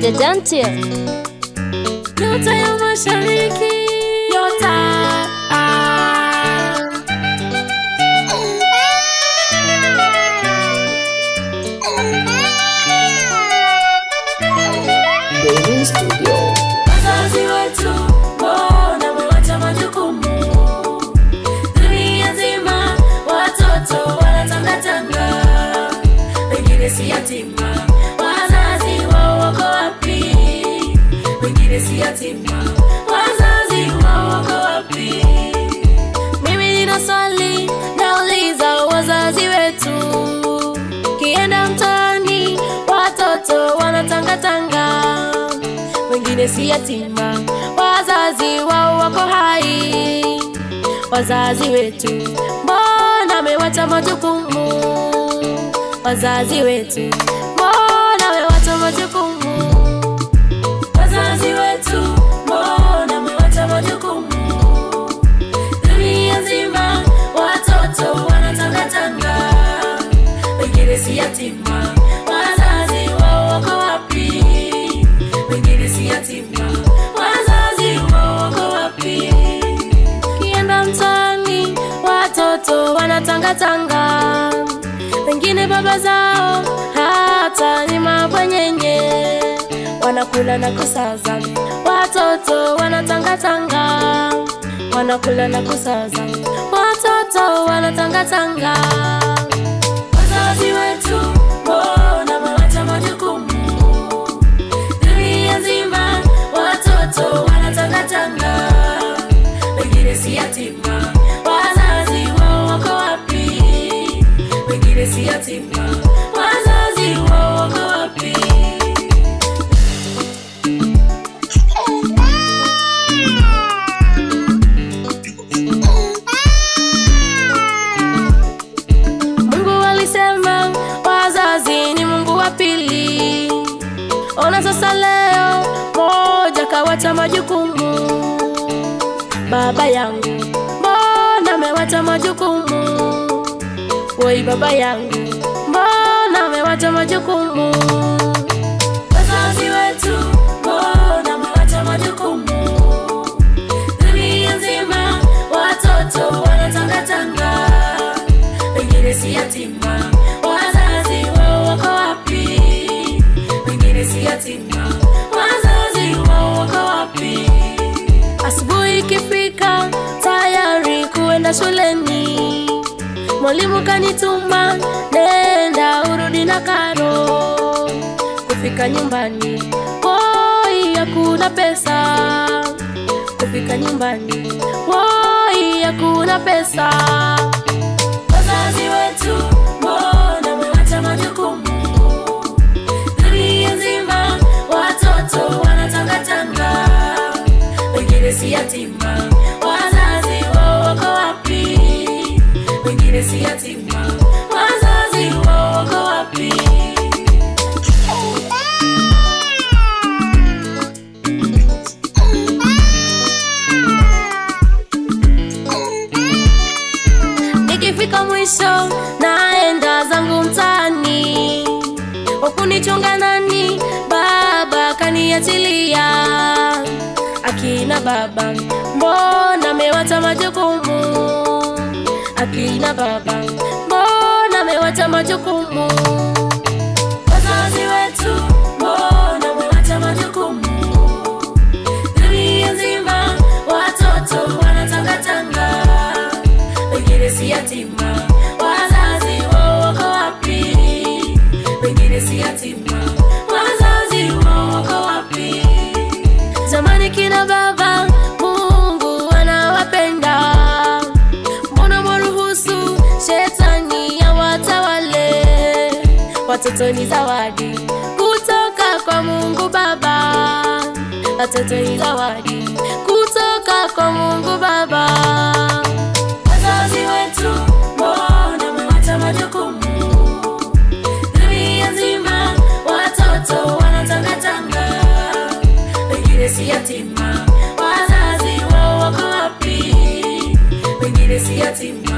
Dante Nyota ya Mashariki, nyota Baby Studio. wazazi wetu mbona mmewacha majukumu? Dunia nzima watoto wanatangatanga, wengine si yatima, wazazi wao wako wapi? Wengine si yatima, wazazi wao wako wapi? Mimi nina swali nauliza wazazi wetu, kienda mtaani watoto wanatangatanga, wengine si yatima, wazazi wao wako hai. Wazazi wetu mbona mmewacha majukumu? Wazazi wetu mbona mmewacha majukumu? Wazazi wetu mbona mmewacha majukumu? Dunia nzima watoto wanatangatanga, wengine si yatima, wazazi wao wako wapi? Wengine si yatima, wazazi wao wako wapi? Kienda mtaani watoto wanatangatanga, wengine baba zao hata ni mabwanyenye, wanakula na kusaza. Watoto wanatangatanga, wanakula na kusaza. Watoto wanatangatanga. Wazazi wetu mbona mmewacha majukumu? Dunia nzima watoto wanatangatanga, wengine si yatima, wazazi wao wako wapi? Wengine si yatima, wazazi wao wako wapi? Mungu alisema wazazi ni Mungu wa pili. Ona sasa leo moja kawacha majukumu. Baba yangu mbona amewacha majukumu? Woi baba yangu mbona amewacha majukumu? Wazazi wetu mbona amewacha majukumu? Dunia nzima watoto wanatangatanga, wengine si yatima, wazazi wao wako wapi? Wengine si yatima, wazazi wao wako wapi? Asubuhi ikifika tayari kuenda shuleni, mwalimu kanituma nenda urudi na karo. Kufika nyumbani woi hakuna pesa, kufika nyumbani woi hakuna pesa. Wazazi wetu mbona mmewacha majukumu? Dunia nzima watoto wanatangatanga, wengine si yatima, wazazi wao wako wapi? Wengine si yatima, wazazi wao wako wapi? Nikifika mwisho naenda zangu mtaani, wakunichunga nani? Baba kaniachilia. Akina baba mbona amewacha majukumu? Akina baba mbona amewacha majukumu? Wazazi wetu mbona amewacha majukumu? Dunia nzima watoto wanatangatanga, wengine si yatima, wazazi wao wako wapi? Wengine si yatima, wazazi wao wako wapi? Zamani kina baba Mungu anawapenda, mbona mwaruhusu shetani awatawale? Watoto ni zawadi kutoka kwa Mungu Baba, watoto ni zawadi kutoka kwa Mungu Baba. Wazazi wetu mbona mmewacha majukumu? Dunia nzima watoto wanatangatanga, wengine si yatima, wazazi wao wako wapi? Wengine si yatima,